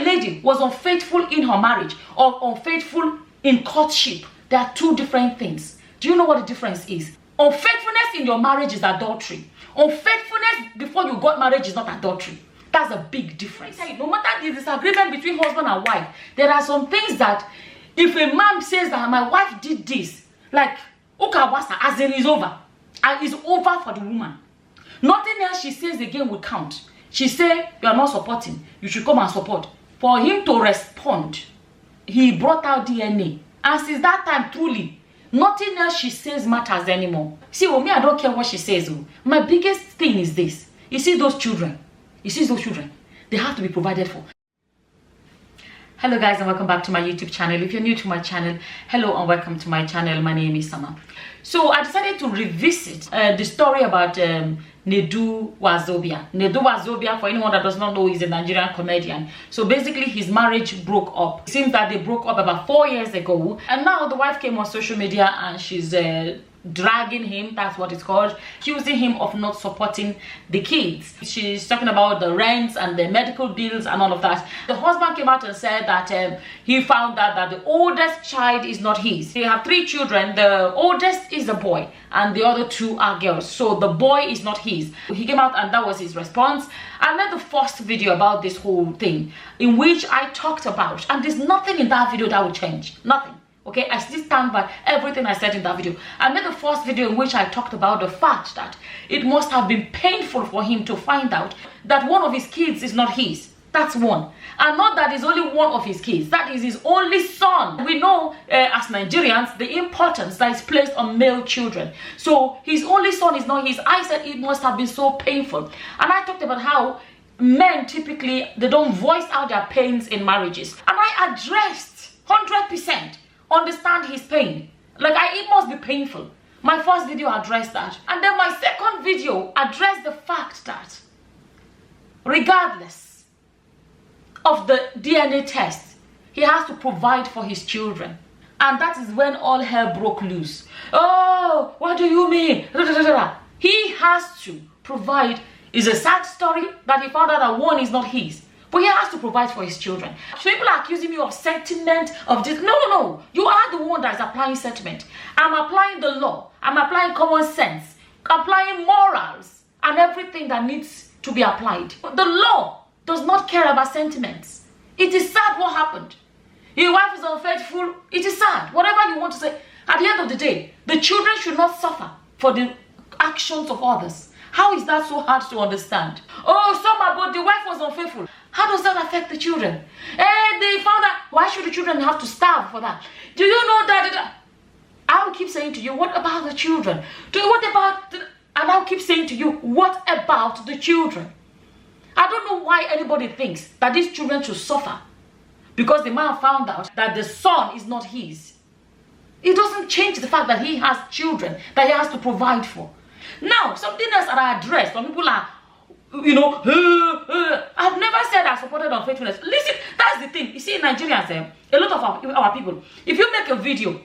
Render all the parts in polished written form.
lady was unfaithful in her marriage or unfaithful in courtship, there are two different things. Do you know what the difference is? Unfaithfulness in your marriage is adultery. Unfaithfulness before you got married is not adultery. That's a big difference. No matter the disagreement between husband and wife, there are some things that if a man says that my wife did this, like Ukawasa, as it is over, and it's over for the woman. Nothing else she says again will count. She say you are not supporting, you should come and support. For him to respond, he brought out DNA, and since that time, truly, nothing else she says matters anymore. See, for me, I don't care what she says. My biggest thing is this. You see those children? You see those children? They have to be provided for. Hello guys, and welcome back to my YouTube channel. If you're new to my channel, hello and welcome to my channel. My name is Sama. So I decided to revisit the story about Nedu Wazobia. Nedu Wazobia, for anyone that does not know, is a Nigerian comedian. So basically his marriage broke up. It seems that they broke up about 4 years ago, and now the wife came on social media and she's dragging him, that's what it's called, accusing him of not supporting the kids. She's talking about the rents and the medical bills and all of that. The husband came out and said that he found out that the oldest child is not his. They have 3 children. The oldest is a boy and the other 2 are girls, so the boy is not his. He came out and that was his response. I made the first video about this whole thing in which I talked about, and there's nothing in that video that will change, nothing. Okay, I still stand by everything I said in that video. I made the first video in which I talked about the fact that it must have been painful for him to find out that one of his kids is not his. That's one. And not that it's only one of his kids. That is his only son. We know as Nigerians the importance that is placed on male children. So his only son is not his. I said it must have been so painful. And I talked about how men typically, they don't voice out their pains in marriages. And I addressed 100%. Understand his pain. Like, it must be painful. My first video addressed that, and then my second video addressed the fact that regardless of the DNA test, he has to provide for his children. And that is when all hell broke loose. Oh, what do you mean? He has to provide. It's a sad story that he found out that one is not his. But he has to provide for his children. So people are accusing me of sentiment, of this. No. You are the one that is applying sentiment. I'm applying the law. I'm applying common sense. Applying morals and everything that needs to be applied. The law does not care about sentiments. It is sad what happened. Your wife is unfaithful. It is sad. Whatever you want to say. At the end of the day, the children should not suffer for the actions of others. How is that so hard to understand? Oh, but the wife was unfaithful. How does that affect the children? They found out. Why should the children have to starve for that? Do you know that? I'll keep saying to you, what about the children? And I'll keep saying to you, what about the children? I don't know why anybody thinks that these children should suffer because the man found out that the son is not his. It doesn't change the fact that he has children that he has to provide for. Now, something else that I addressed, some people are, I've never said I supported unfaithfulness. Listen, that's the thing. You see, in Nigerians, a lot of our people, if you make a video,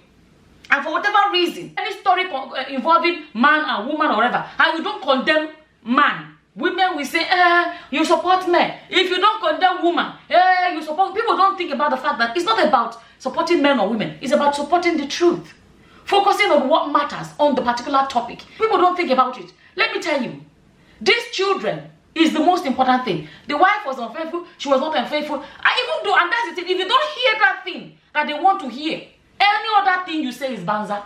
and for whatever reason, any story involving man and woman or whatever, and you don't condemn man, women will say, you support men. If you don't condemn woman, you support. People don't think about the fact that it's not about supporting men or women. It's about supporting the truth. Focusing on what matters on the particular topic. People don't think about it. Let me tell you, these children is the most important thing. The wife was unfaithful, she was not unfaithful. Even though, and that's the thing, if you don't hear that thing that they want to hear, any other thing you say is banza.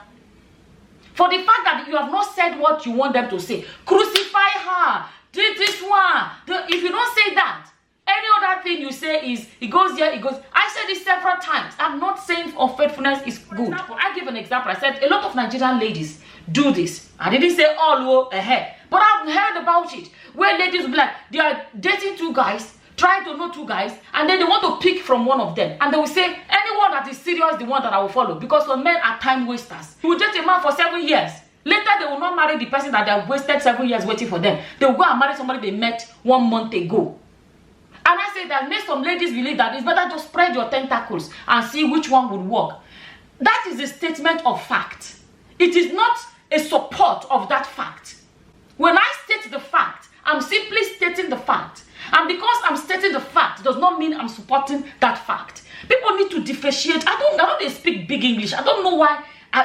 For the fact that you have not said what you want them to say, crucify her, do this one. If you don't say that, any other thing you say is, it goes here, it goes. I said this several times. I'm not saying unfaithfulness is good. For example, I give an example. I said a lot of Nigerian ladies do this. I didn't say all ahead, but I've heard about it. Where ladies will be like, they are dating 2 guys, trying to know 2 guys, and then they want to pick from one of them. And they will say, anyone that is serious, the one that I will follow. Because some men are time wasters. You will date a man for 7 years. Later, they will not marry the person that they have wasted 7 years waiting for them. They will go and marry somebody they met 1 month ago. And I say that makes some ladies believe that it's better to spread your tentacles and see which one would work. That is a statement of fact. It is not a support of that fact. When I state the fact, I'm simply stating the fact. And because I'm stating the fact does not mean I'm supporting that fact. People need to differentiate. I don't they speak big English. I don't know why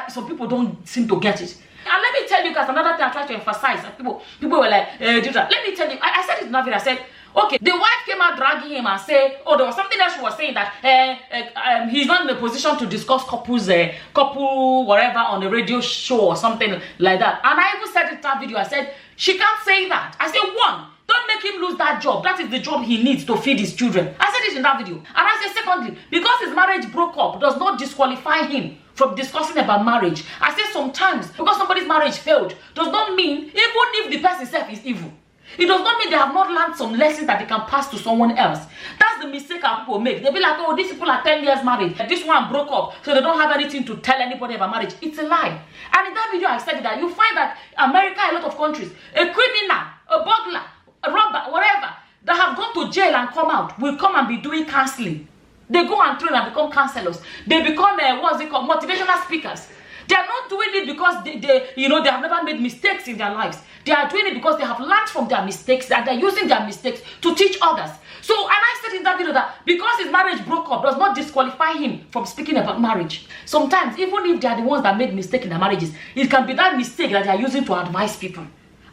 some people don't seem to get it. And let me tell you guys another thing I try to emphasize. People were like, let me tell you, I said it in that video. I said, okay, the wife came out dragging him and said, oh, there was something else she was saying that he's not in the position to discuss couple whatever on a radio show or something like that. And I even said in that video, I said, she can't say that. I said, one, don't make him lose that job. That is the job he needs to feed his children. I said it in that video. And I said, secondly, because his marriage broke up does not disqualify him from discussing about marriage. I said sometimes, because somebody's marriage failed, does not mean, even if the person itself is evil, it does not mean they have not learned some lessons that they can pass to someone else. That's the mistake our people make. They'll be like, oh, these people are 10 years married. This one broke up, so they don't have anything to tell anybody about marriage. It's a lie. And in that video, I said that you find that America, a lot of countries, a criminal, a burglar, a robber, whatever, that have gone to jail and come out, will come and be doing counseling. They go and train and become counselors. They become, motivational speakers. They are not doing it because they have never made mistakes in their lives. They are doing it because they have learned from their mistakes and they're using their mistakes to teach others. So, and I said in that video that because his marriage broke up does not disqualify him from speaking about marriage. Sometimes, even if they are the ones that made mistakes in their marriages, it can be that mistake that they are using to advise people.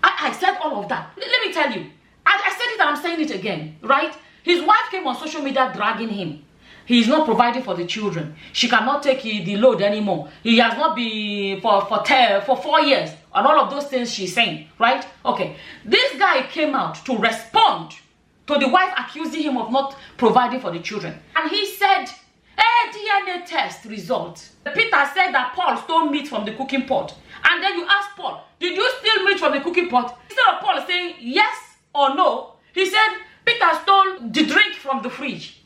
I said all of that. Let me tell you. I said it and I'm saying it again, right? His wife came on social media dragging him. He is not providing for the children. She cannot take the load anymore. He has not been for 4 years. And all of those things she's saying, right? Okay. This guy came out to respond to the wife accusing him of not providing for the children. And he said, DNA test result. Peter said that Paul stole meat from the cooking pot. And then you ask Paul, did you steal meat from the cooking pot? Instead of Paul saying yes or no, he said, Peter stole the drink from the fridge.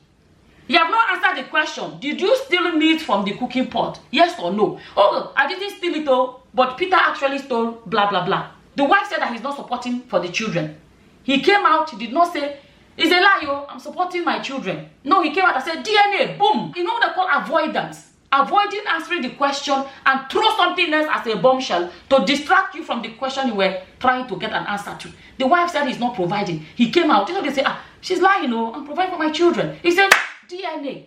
You have not answered the question. Did you steal meat from the cooking pot? Yes or no? Oh, I didn't steal it though, but Peter actually stole blah, blah, blah. The wife said that he's not supporting for the children. He came out, he did not say, it's a lie, yo, I'm supporting my children. No, he came out and said, DNA, boom. You know what they call avoidance? Avoiding answering the question and throw something else as a bombshell to distract you from the question you were trying to get an answer to. The wife said he's not providing. He came out, you know, they say, she's lying, no, I'm providing for my children. He said, DNA.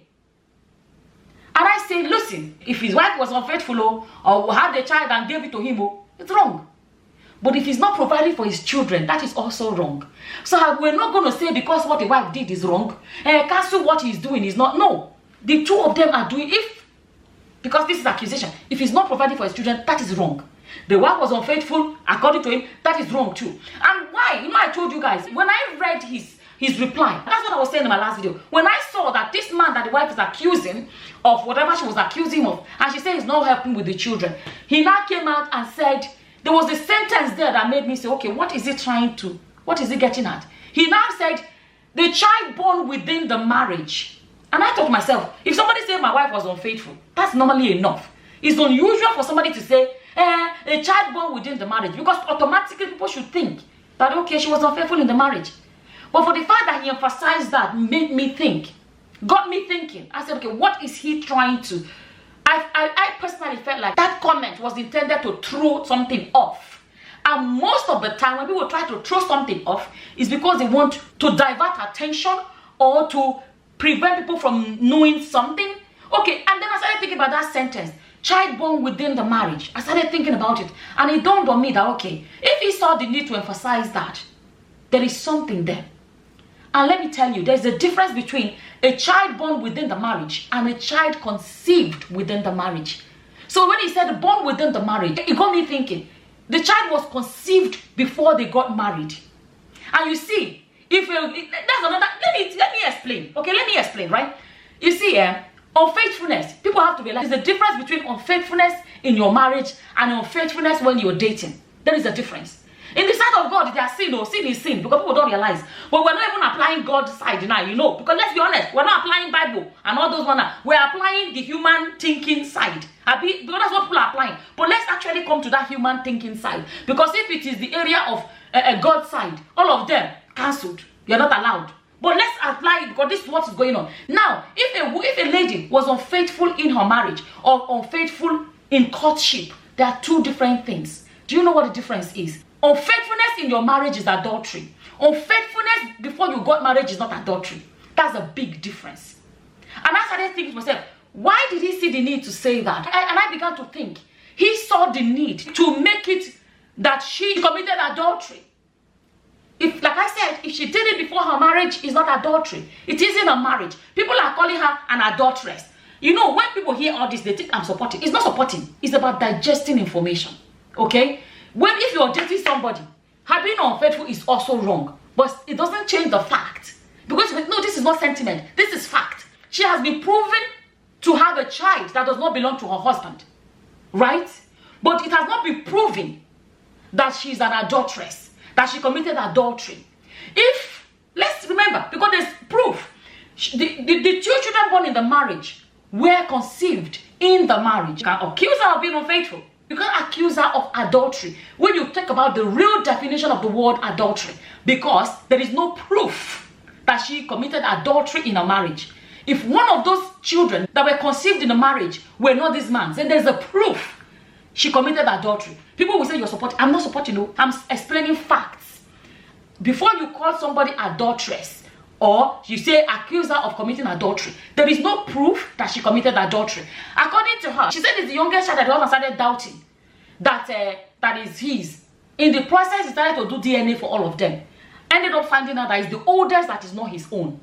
And I say, listen, if his wife was unfaithful or had a child and gave it to him, it's wrong. But if he's not providing for his children, that is also wrong. So we're not going to say because what the wife did is wrong, cancel what he's doing is not. No. The two of them are doing, because this is accusation, if he's not providing for his children, that is wrong. The wife was unfaithful, according to him, that is wrong too. And why? You know, I told you guys, when I read his reply, that's what I was saying in my last video. When I saw that this man that the wife is accusing of whatever she was accusing him of, and she said he's not helping with the children, he now came out and said, there was a sentence there that made me say, okay, what is he getting at? He now said, the child born within the marriage. And I thought to myself, if somebody said my wife was unfaithful, that's normally enough. It's unusual for somebody to say, a child born within the marriage, because automatically people should think that, okay, she was unfaithful in the marriage. But for the fact that he emphasized that made me think, got me thinking. I said, okay, what is he trying to? I personally felt like that comment was intended to throw something off. And most of the time when people try to throw something off, is because they want to divert attention or to prevent people from knowing something. Okay, and then I started thinking about that sentence, child born within the marriage. I started thinking about it, and it dawned on me that, okay, if he saw the need to emphasize that, there is something there. And let me tell you, there's a difference between a child born within the marriage and a child conceived within the marriage. So when he said born within the marriage, it got me thinking, the child was conceived before they got married. And you see, that's another, let me explain. Okay, let me explain, right? You see, unfaithfulness, people have to realize there's a difference between unfaithfulness in your marriage and unfaithfulness when you're dating. There is a difference. In the sight of God, there's sin, sin is sin, because people don't realize. But we're not even applying God's side now, you know. Because let's be honest, we're not applying Bible and all those ones. We're applying the human thinking side. Because that's what people are applying. But let's actually come to that human thinking side. Because if it is the area of God's side, all of them cancelled. You're not allowed. But let's apply it, because this is what is going on. Now, if a lady was unfaithful in her marriage or unfaithful in courtship, there are two different things. Do you know what the difference is? Unfaithfulness in your marriage is adultery. Unfaithfulness before you got married is not adultery. That's a big difference. And I started thinking to myself, why did he see the need to say that? And I began to think, he saw the need to make it that she committed adultery. If, like I said, if she did it before her marriage, it's not adultery. It isn't a marriage. People are calling her an adulteress. You know, when people hear all this, they think I'm supporting. It's not supporting. It's about digesting information. Okay? If you're dating somebody, her being unfaithful is also wrong. But it doesn't change the fact. Because, no, this is not sentiment. This is fact. She has been proven to have a child that does not belong to her husband. Right? But it has not been proven that she's an adulteress, that she committed adultery. Let's remember, because there's proof. The 2 children born in the marriage were conceived in the marriage. You can accuse her of being unfaithful. You can't accuse her of adultery when you talk about the real definition of the word adultery, because there is no proof that she committed adultery in a marriage. If one of those children that were conceived in a marriage were not this man's, then there's a proof she committed adultery. People will say you're supporting. I'm not supporting you. I'm explaining facts. Before you call somebody adulteress, or you say accuse her of committing adultery, there is no proof that she committed adultery. According to her, she said it's the youngest child that all of a sudden started doubting that is his. In the process, he started to do DNA for all of them. Ended up finding out that it's the oldest that is not his own.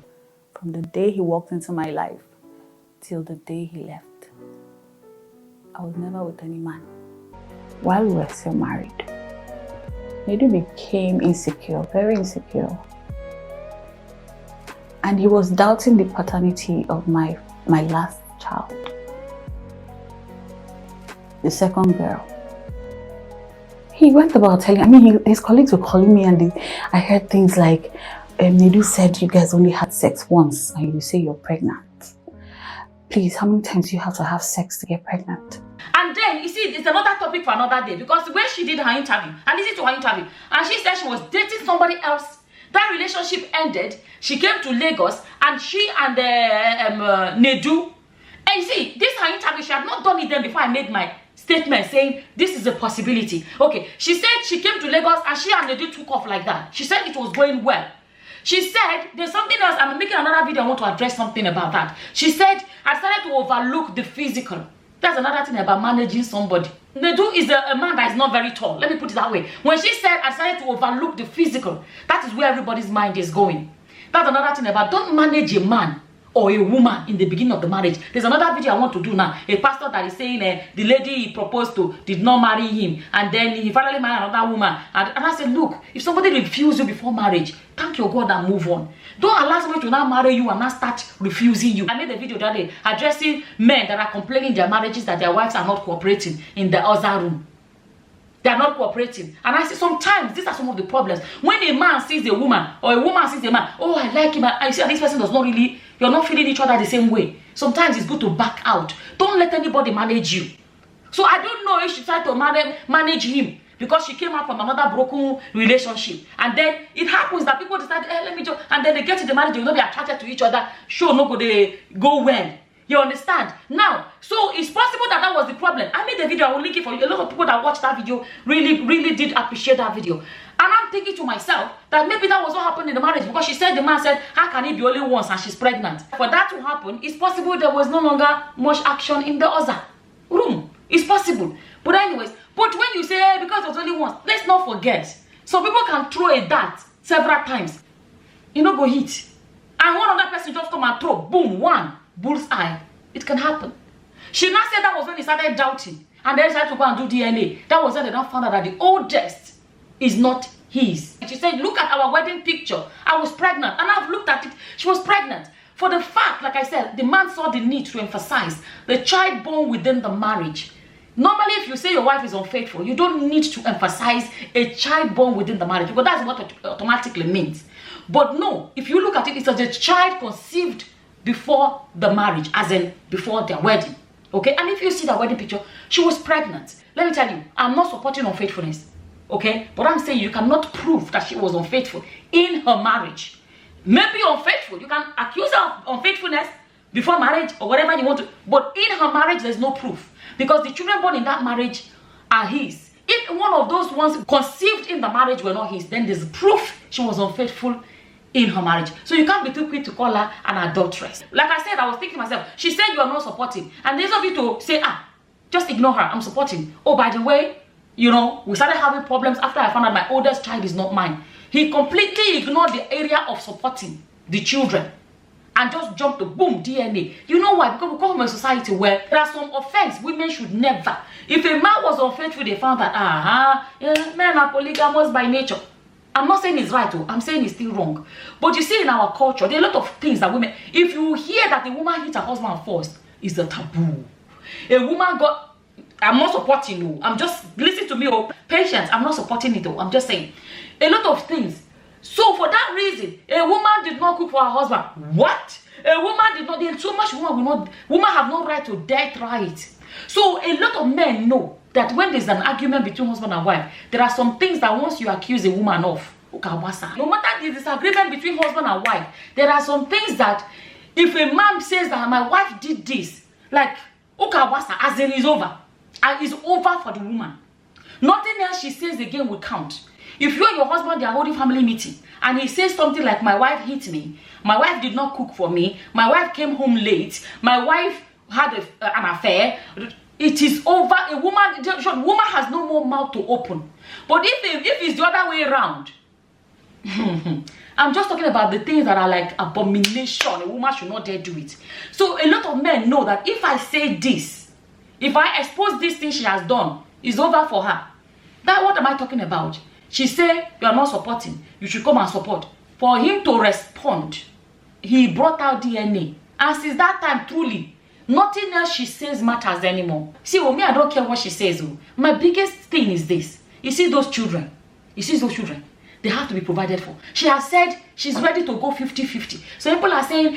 From the day he walked into my life till the day he left, I was never with any man. While we were still married, Nedu became insecure, very insecure. And he was doubting the paternity of my last child, the second girl. He went about telling, his colleagues were calling me, and I heard things like, Nedu said you guys only had sex once and you say you're pregnant. Please, how many times do you have to have sex to get pregnant? And then, you see, it's another topic for another day, because when she did her interview, I listened to her interview, and she said she was dating somebody else. That relationship ended. She came to Lagos, and she and Nedu. And you see, this her interview, she had not done it then before I made my statement saying this is a possibility. Okay, she said she came to Lagos and she and Nedu took off like that. She said it was going well. She said there's something else. I'm making another video. I want to address something about that. She said I started to overlook the physical. That's another thing about managing somebody. Nedu is a man that is not very tall. Let me put it that way. When she said I started to overlook the physical, that is where everybody's mind is going. That's another thing about don't manage a man or a woman in the beginning of the marriage. There's another video I want to do now. A pastor that is saying the lady he proposed to did not marry him, and then he finally married another woman. And I said, look, if somebody refuses you before marriage, thank your God and move on. Don't allow somebody to now marry you and now start refusing you. I made a video that day addressing men that are complaining in their marriages that their wives are not cooperating in the other room. They are not cooperating. And I say sometimes these are some of the problems. When a man sees a woman or a woman sees a man, oh, I like him, I see that this person does not really, you're not feeling each other the same way. Sometimes it's good to back out. Don't let anybody manage you. So I don't know if she tried to manage him because she came out from another broken relationship. And then it happens that people decide, let me just, and then they get to the marriage, they will not be attracted to each other. Sure, no, they go well. You understand? Now, so it's possible that was the problem. I made the video, I will link it for you. A lot of people that watched that video really did appreciate that video. And I'm thinking to myself that maybe that was what happened in the marriage, because she said, the man said, how can it be only once and she's pregnant? For that to happen, it's possible there was no longer much action in the other room. It's possible. But anyways, but when you say, because it was only once, let's not forget. So people can throw a dart several times. You know, go hit. And one other person just come and throw, boom, one. Bullseye. It can happen. She now said that was when he started doubting, and then decided to go and do DNA. That was when they now found out that the oldest is not his. She said, look at our wedding picture. I was pregnant, and I've looked at it. She was pregnant. For the fact, like I said, the man saw the need to emphasize the child born within the marriage. Normally, if you say your wife is unfaithful, you don't need to emphasize a child born within the marriage, because that's what it automatically means. But no, if you look at it, it's as a child conceived before the marriage, as in before their wedding. Okay, and if you see the wedding picture, she was pregnant. Let me tell you, I'm not supporting unfaithfulness. Okay, but I'm saying you cannot prove that she was unfaithful in her marriage. Maybe unfaithful, you can accuse her of unfaithfulness before marriage or whatever you want to, but in her marriage there's no proof, because the children born in that marriage are his. If one of those ones conceived in the marriage were not his, then there's proof she was unfaithful in her marriage. So you can't be too quick to call her an adulteress. Like I said, I was thinking myself, she said you are not supporting. And there's of you to say, just ignore her, I'm supporting. Oh, by the way, you know, we started having problems after I found out my oldest child is not mine. He completely ignored the area of supporting the children and just jumped to boom, DNA. You know why? Because we come from a society where there are some offense women should never. If a man was unfaithful, they found that, men are polygamous by nature. I'm not saying it's right, though. I'm saying it's still wrong. But you see, in our culture, there are a lot of things that women, if you hear that a woman hit her husband first, it's a taboo. A woman got, I'm not supporting you. I'm just, listen to me, patience. I'm not supporting it, though. I'm just saying. A lot of things. So for that reason, a woman did not cook for her husband. What? A woman did not, there's so much women have no right to death right. So a lot of men know that when there's an argument between husband and wife, there are some things that once you accuse a woman of, no matter the disagreement between husband and wife, there are some things that if a man says that my wife did this, like, as in is over. And it's over for the woman. Nothing else she says again will count. If you and your husband, they are holding family meeting, and he says something like, my wife hit me, my wife did not cook for me, my wife came home late, my wife had an affair, it is over. A woman has no more mouth to open. But if it's the other way around, I'm just talking about the things that are like abomination. A woman should not dare do it. So a lot of men know that if I say this, if I expose this thing she has done, it's over for her. That what am I talking about? She said, you are not supporting. You should come and support. For him to respond, he brought out DNA. And since that time, truly, nothing else she says matters anymore. See, me, I don't care what she says. My biggest thing is this. You see those children? They have to be provided for. She has said she's ready to go 50-50. So people are saying,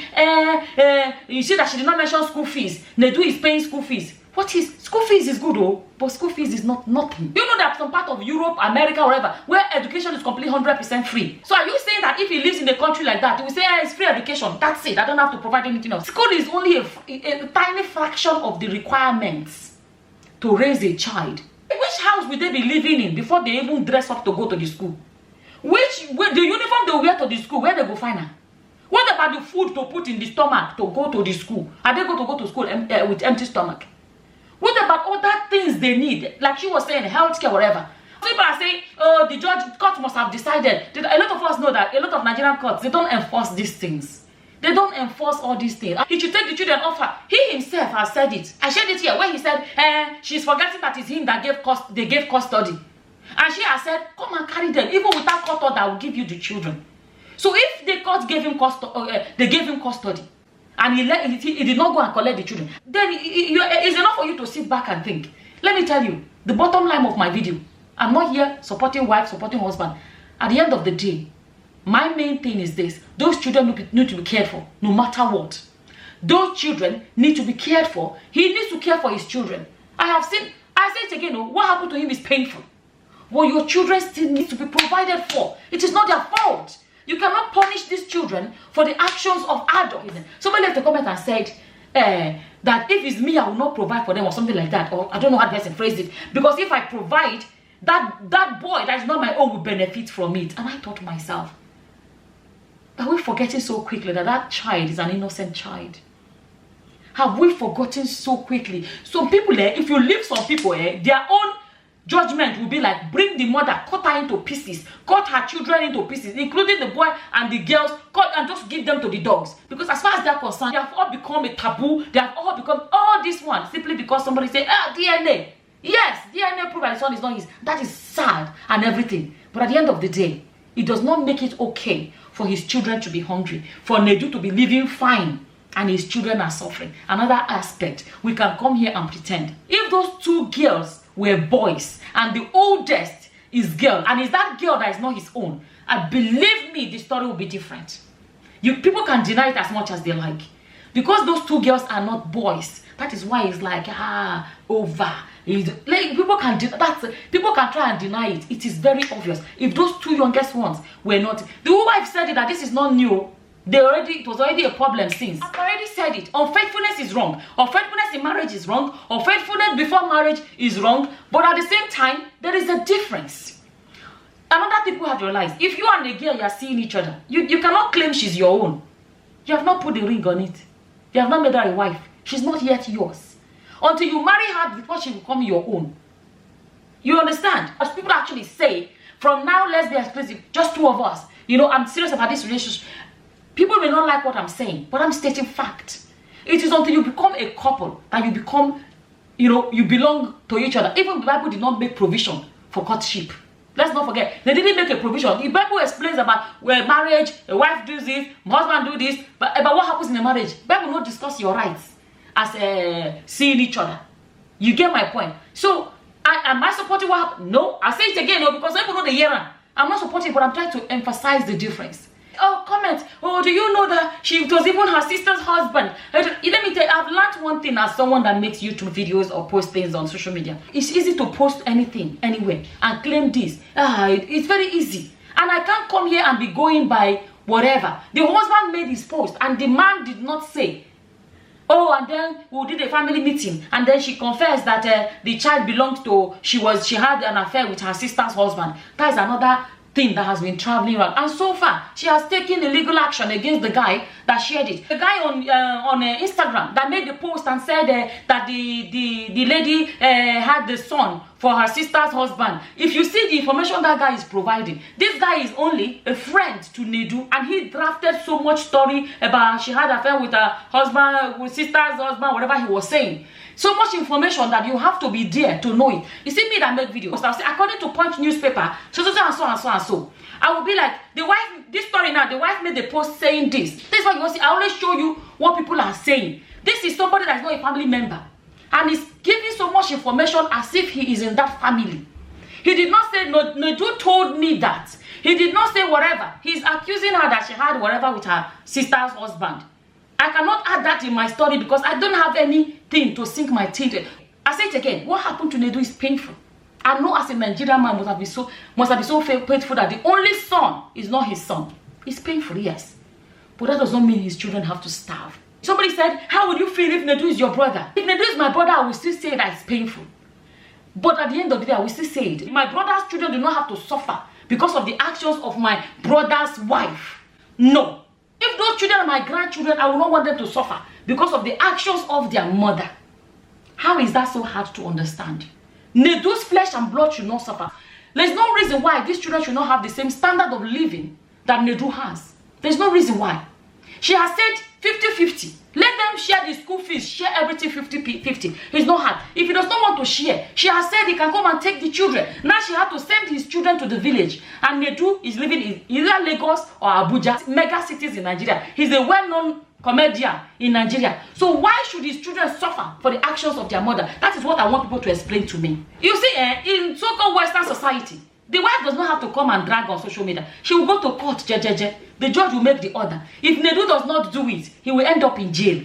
you see that she did not mention school fees. Nedu is paying school fees. What is school fees is good, but school fees is not nothing. You know that some part of Europe, America, wherever, where education is completely 100% free. So are you saying that if he lives in a country like that, he will say, it's free education, that's it, I don't have to provide anything else? School is only a tiny fraction of the requirements to raise a child. Which house will they be living in before they even dress up to go to the school? The uniform they wear to the school, where they go find her? What about the food to put in the stomach to go to the school? Are they going to go to school with empty stomach? What about other things they need? Like she was saying, healthcare, whatever. People are saying, oh, the court must have decided. A lot of us know that a lot of Nigerian courts, they don't enforce these things. They don't enforce all these things. He should take the children off her. He himself has said it. I shared it here where he said, she's forgetting that it's him that they gave custody. And she has said, come and carry them. Even without court order, I will give you the children. So if the court gave him custody, and he did not go and collect the children, then it's enough for you to sit back and think. Let me tell you, the bottom line of my video, I'm not here supporting wife, supporting husband. At the end of the day, my main thing is this. Those children need to be cared for, no matter what. Those children need to be cared for. He needs to care for his children. I say it again, what happened to him is painful. Well, your children still need to be provided for. It is not their fault. You cannot punish these children for the actions of adults. Somebody left a comment and said that if it's me, I will not provide for them or something like that. Or I don't know how the person phrased it. Because if I provide, that boy that is not my own will benefit from it. And I thought to myself, are we forgetting so quickly that that child is an innocent child? Have we forgotten so quickly? Some people, if you leave some people, their own judgment will be like, bring the mother, cut her into pieces, cut her children into pieces, including the boy and the girls, cut and just give them to the dogs. Because as far as they're concerned, they have all become a taboo. They have all become all this one simply because somebody say, DNA. Yes, DNA prove that his son is not his. That is sad and everything. But at the end of the day, it does not make it okay for his children to be hungry, for Nedu to be living fine, and his children are suffering. Another aspect, we can come here and pretend. If those two girls were boys and the oldest is girl, and is that girl that is not his own, believe me, the story will be different. People can deny it as much as they like. Because those two girls are not boys, that is why it's like, over. Like, people can try and deny it. It is very obvious. If those two youngest ones were not, the wife said it, that this is not new. It was already a problem since. I've already said it. Unfaithfulness is wrong. Unfaithfulness in marriage is wrong. Unfaithfulness before marriage is wrong. But at the same time, there is a difference. Another people have your lives. If you and a girl, you are seeing each other, you cannot claim she's your own. You have not put the ring on it. You have not made her a wife. She's not yet yours. Until you marry her before she will become your own. You understand? As people actually say, from now, let's be exclusive, just two of us. You know, I'm serious about this relationship. People may not like what I'm saying, but I'm stating fact. It is until you become a couple that you become, you know, you belong to each other. Even the Bible did not make provision for courtship. Let's not forget, they didn't make a provision. The Bible explains about where marriage, a wife does this, husband do this, but about what happens in a marriage. The Bible will not discuss your rights as seeing each other. You get my point? So, am I supporting what happened? No, I say it again, no, because people know the year. I'm not supporting, but I'm trying to emphasize the difference. Oh, comment. Oh, do you know that it was even her sister's husband? Let me tell you, I've learned one thing as someone that makes YouTube videos or post things on social media. It's easy to post anything, anywhere, and claim this. It's very easy. And I can't come here and be going by whatever. The husband made his post, and the man did not say, oh, and then we did a family meeting, and then she confessed that the child belonged to, she had an affair with her sister's husband. That is another thing that has been traveling around, and so far she has taken the legal action against the guy that shared it. The guy on Instagram that made the post and said that the lady had the son for her sister's husband. If you see the information that guy is providing, this guy is only a friend to Nedu, and he drafted so much story about she had an affair with her husband, with sister's husband, whatever he was saying. So much information that you have to be there to know it. You see me that make videos, I'll say, according to Punch newspaper, so and so. I will be like, the wife, this story now, the wife made the post saying this. This is what you want to see. I always show you what people are saying. This is somebody that is not a family member, and is giving so much information as if he is in that family. He did not say, no, Nedu told me that. He did not say whatever. He's accusing her that she had whatever with her sister's husband. I cannot add that in my story because I don't have anything to sink my teeth in. I say it again, what happened to Nedu is painful. I know as a Nigerian man must have been so painful that the only son is not his son. It's painful, yes. But that does not mean his children have to starve. Somebody said, how would you feel if Nedu is your brother? If Nedu is my brother, I will still say that it's painful. But at the end of the day, I will still say it. My brother's children do not have to suffer because of the actions of my brother's wife. No. If those children are my grandchildren, I will not want them to suffer because of the actions of their mother. How is that so hard to understand? Nedu's flesh and blood should not suffer. There's no reason why these children should not have the same standard of living that Nedu has. There's no reason why. She has said 50-50. Let them share the school fees, share everything 50-50. It's not hard. If he does not want to share, she has said he can come and take the children. Now she had to send his children to the village. And Nedu is living in either Lagos or Abuja, mega cities in Nigeria. He's a well-known comedian in Nigeria. So why should his children suffer for the actions of their mother? That is what I want people to explain to me. You see, in so-called Western society, the wife does not have to come and drag on social media. She will go to court, jejeje. The judge will make the order. If Nedu does not do it, he will end up in jail.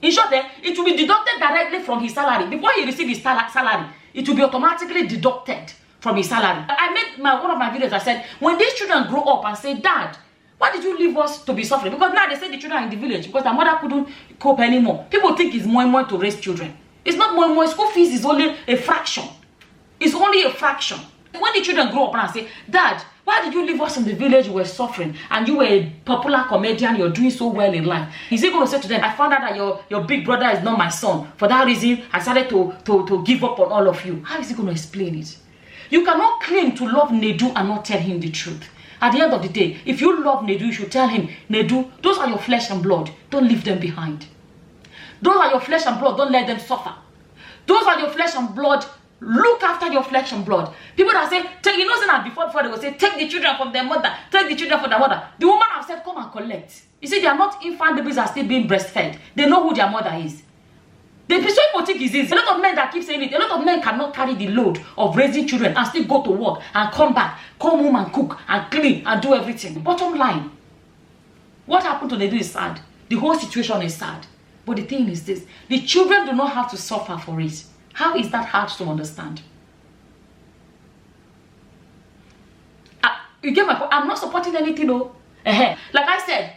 In short, it will be deducted directly from his salary. Before he receives his salary, it will be automatically deducted from his salary. I made one of my videos, I said, when these children grow up and say, Dad, why did you leave us to be suffering? Because now they say the children are in the village because their mother couldn't cope anymore. People think it's more to raise children. It's not more. School fees is only a fraction. It's only a fraction. When the children grow up and say, Dad, why did you leave us in the village? We were suffering, and you were a popular comedian, you're doing so well in life. Is he going to say to them, I found out that your big brother is not my son. For that reason, I started to give up on all of you. How is he going to explain it? You cannot claim to love Nedu and not tell him the truth. At the end of the day, if you love Nedu, you should tell him, Nedu, those are your flesh and blood. Don't leave them behind. Those are your flesh and blood. Don't let them suffer. Those are your flesh and blood. Look after your flesh and blood. People that say, you know, that before they will say, take the children from their mother, take the children from their mother. The woman have said, come and collect. You see, they are not infant babies are still being breastfed. They know who their mother is. The people think is easy. A lot of men that keep saying it, a lot of men cannot carry the load of raising children and still go to work and come back, come home and cook and clean and do everything. Bottom line, what happened to Nedu is sad. The whole situation is sad. But the thing is this, the children do not have to suffer for it. How is that hard to understand? You get my point? I'm not supporting anything, though. Like I said,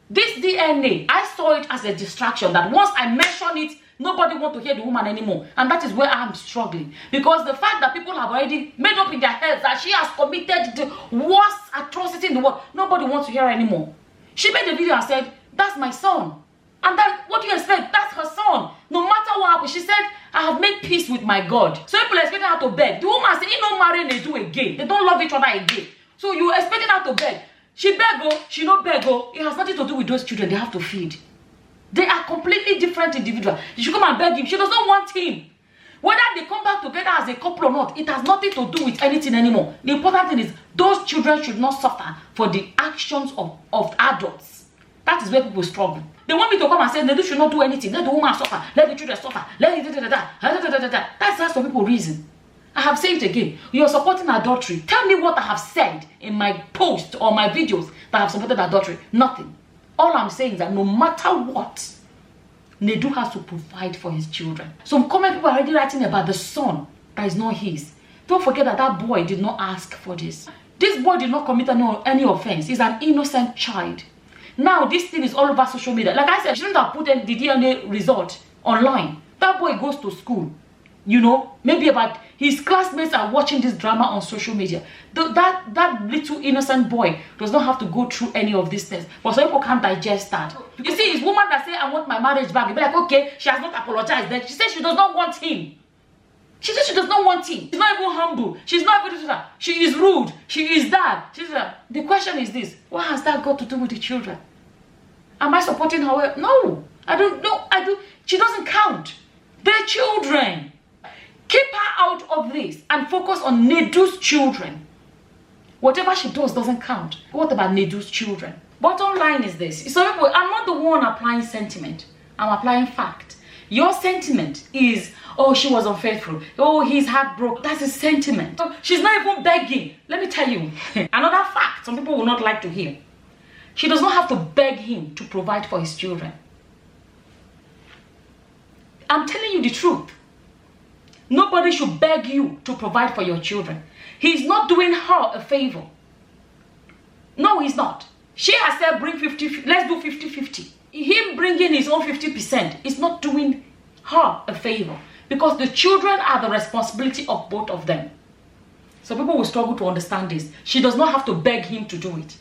This DNA, I saw it as a distraction, that once I mention it, nobody want to hear the woman anymore. And that is where I'm struggling. Because the fact that people have already made up in their heads that she has committed the worst atrocity in the world, nobody wants to hear her anymore. She made a video and said, that's my son. And that, what do you expect? That's her son. No matter what happens, she said, I have made peace with my God. So people expecting her to beg. The woman said, you don't marry Nedu again. They don't love each other again. So you expecting her to beg. She beg, oh, she no beg, oh. It has nothing to do with those children they have to feed. They are completely different individuals. You should come and beg him. She does not want him. Whether they come back together as a couple or not, it has nothing to do with anything anymore. The important thing is those children should not suffer for the actions of adults. That is where people struggle. They want me to come and say, Nedu should not do anything. Let the woman suffer. Let the children suffer. Let it That's some people reason. I have said it again. You are supporting adultery. Tell me what I have said in my post or my videos that have supported adultery. Nothing. All I'm saying is that no matter what, Nedu has to provide for his children. Some comment people are already writing about the son that is not his. Don't forget that that boy did not ask for this. This boy did not commit any offense. He's an innocent child. Now this thing is all over social media. Like I said, she shouldn't have put the DNA result online. That boy goes to school. You know, maybe about his classmates are watching this drama on social media. That little innocent boy does not have to go through any of these things. But some people can't digest that. You see, it's woman that say, I want my marriage back. You'll be like, okay, she has not apologized. Then she says she does not want him. She says she does not want him. She's not even humble. She's not even, she is rude. She is that. The question is this: what has that got to do with the children? Am I supporting her? No, I don't know. She doesn't count. They're children. Keep her out of this and focus on Nedu's children. Whatever she does doesn't count. What about Nedu's children? Bottom line is this. Some people, I'm not the one applying sentiment. I'm applying fact. Your sentiment is, oh, she was unfaithful. Oh, he's heartbroken. That's a sentiment. She's not even begging. Let me tell you another fact some people will not like to hear. She does not have to beg him to provide for his children. I'm telling you the truth. Nobody should beg you to provide for your children. He's not doing her a favor. No, he's not. She has said bring 50, let's do 50-50. Him bringing his own 50% is not doing her a favor, because the children are the responsibility of both of them. So people will struggle to understand this. She does not have to beg him to do it.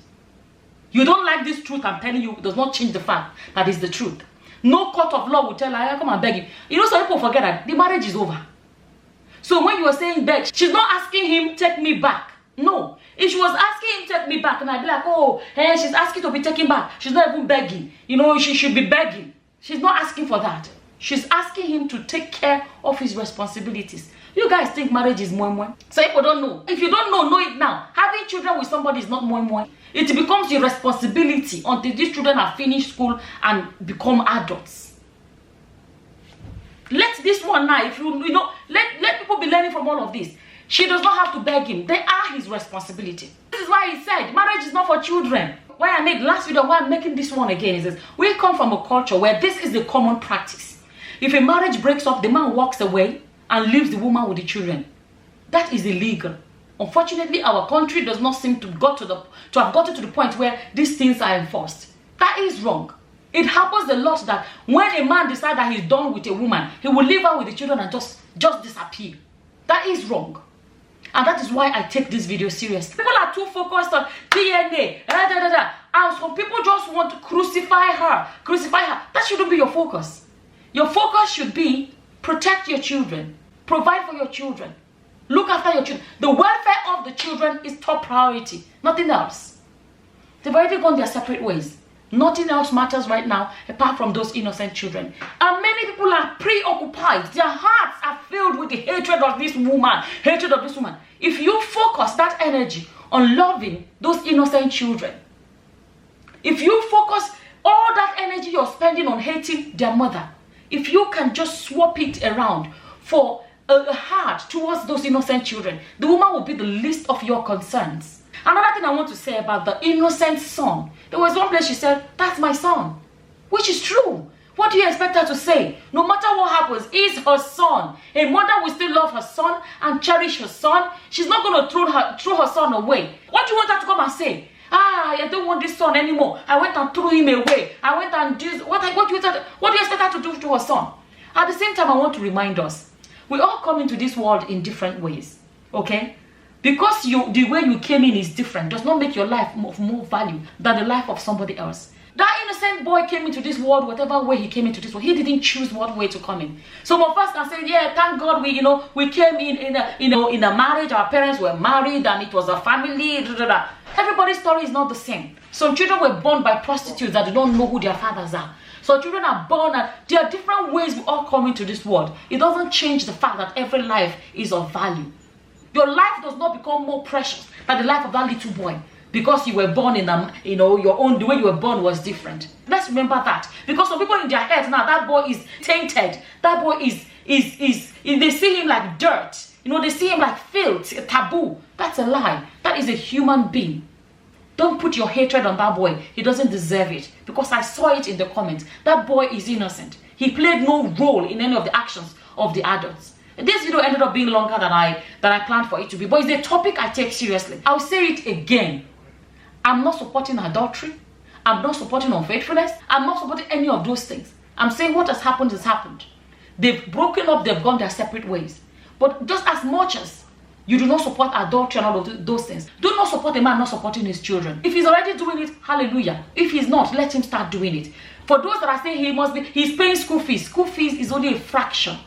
You don't like this truth, I'm telling you, it does not change the fact that it's the truth. No court of law will tell her, come and beg you. You know, some people forget that the marriage is over. So when you were saying beg, she's not asking him, take me back. No. If she was asking him, take me back, and I'd be like, oh, hey, she's asking to be taken back. She's not even begging. You know, she should be begging. She's not asking for that. She's asking him to take care of his responsibilities. You guys think marriage is moi. So people don't know. If you don't know it now. Having children with somebody is not moi. It becomes your responsibility until these children have finished school and become adults. Let this one now, if you know, let people be learning from all of this. She does not have to beg him. They are his responsibility. This is why he said marriage is not for children. Why I made last video, why I'm making this one again is this. We come from a culture where this is the common practice. If a marriage breaks up, the man walks away and leaves the woman with the children. That is illegal. Unfortunately, our country does not seem to have gotten to the point where these things are enforced. That is wrong. It happens a lot that when a man decides that he's done with a woman, he will leave her with the children and just disappear. That is wrong. And that is why I take this video seriously. People are too focused on DNA, and some people just want to crucify her. That shouldn't be your focus. Your focus should be protect your children, provide for your children, look after your children. The welfare of the children is top priority, nothing else. They've already gone their separate ways. Nothing else matters right now apart from those innocent children. And many people are preoccupied. Their hearts are filled with the hatred of this woman. If you focus that energy on loving those innocent children, if you focus all that energy you're spending on hating their mother, if you can just swap it around for a heart towards those innocent children, the woman will be the least of your concerns. Another thing I want to say about the innocent son. There was one place she said, that's my son. Which is true. What do you expect her to say? No matter what happens, he's her son. A mother will still love her son and cherish her son. She's not going to throw her son away. What do you want her to come and say? I don't want this son anymore. I went and threw him away. I went and did what do you expect her to do to her son? At the same time, I want to remind us, we all come into this world in different ways, okay? Because the way you came in is different does not make your life of more value than the life of somebody else. That innocent boy came into this world, whatever way he came into this world, he didn't choose what way to come in. Some of us can say, yeah, thank God we came in a marriage, our parents were married and it was a family. Everybody's story is not the same. Some children were born by prostitutes that don't know who their fathers are. So children are born and there are different ways we all come into this world. It doesn't change the fact that every life is of value. Your life does not become more precious than the life of that little boy because you were born in the way you were born was different. Let's remember that, because some people in their heads now, that boy is tainted. That boy is they see him like dirt. They see him like filth, a taboo. That's a lie. That is a human being. Don't put your hatred on that boy. He doesn't deserve it, because I saw it in the comments. That boy is innocent. He played no role in any of the actions of the adults. This video ended up being longer than I planned for it to be, but it's a topic I take seriously. I'll say it again. I'm not supporting adultery. I'm not supporting unfaithfulness. I'm not supporting any of those things. I'm saying what has happened has happened. They've broken up, they've gone their separate ways. But just as much as you do not support adultery and all of those things, do not support a man not supporting his children. If he's already doing it, hallelujah. If he's not, let him start doing it. For those that are saying he's paying school fees is only a fraction.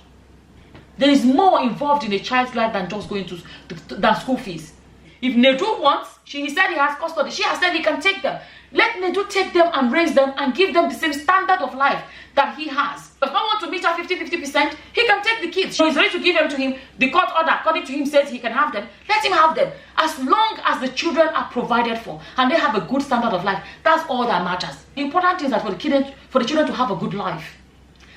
There is more involved in a child's life than just going than school fees. If Nedu wants, he said he has custody. She has said he can take them. Let Nedu take them and raise them and give them the same standard of life that he has. If not want to meet her 50%, he can take the kids. So he's ready to give them to him. The court order, according to him, says he can have them. Let him have them. As long as the children are provided for and they have a good standard of life, that's all that matters. The important thing is that for the children to have a good life.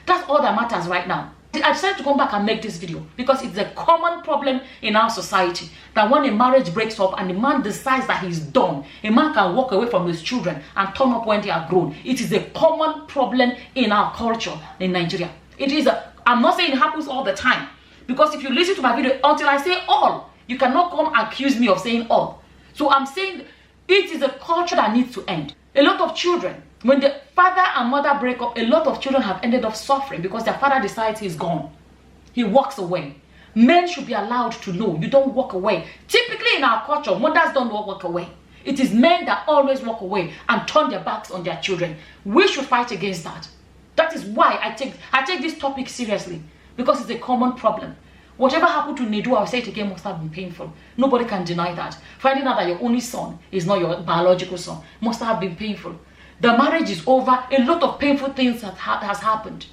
That's all that matters right now. I decided to come back and make this video because it's a common problem in our society that when a marriage breaks up and the man decides that he's done, a man can walk away from his children and turn up when they are grown. It is a common problem in our culture in Nigeria. I'm not saying it happens all the time, because if you listen to my video until I say all, you cannot come accuse me of saying all. So I'm saying it is a culture that needs to end. A lot of children, when the father and mother break up, a lot of children have ended up suffering because their father decides he's gone. He walks away. Men should be allowed to know you don't walk away. Typically in our culture, mothers don't walk away. It is men that always walk away and turn their backs on their children. We should fight against that. That is why I take this topic seriously, because it's a common problem. Whatever happened to Nedu, I'll say it again, must have been painful. Nobody can deny that. Finding out that your only son is not your biological son must have been painful. The marriage is over. A lot of painful things has happened.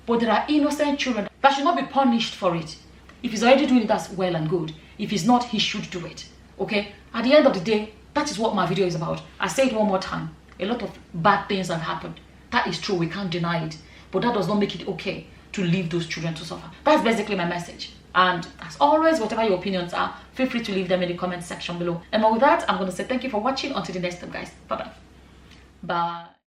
But there are innocent children that should not be punished for it. If he's already doing it, that's well and good. If he's not, he should do it. Okay? At the end of the day, that is what my video is about. I say it one more time. A lot of bad things have happened. That is true. We can't deny it. But that does not make it okay to leave those children to suffer. That's basically my message. And as always, whatever your opinions are, feel free to leave them in the comment section below. And with that, I'm going to say thank you for watching. Until the next time, guys. Bye-bye. Bye.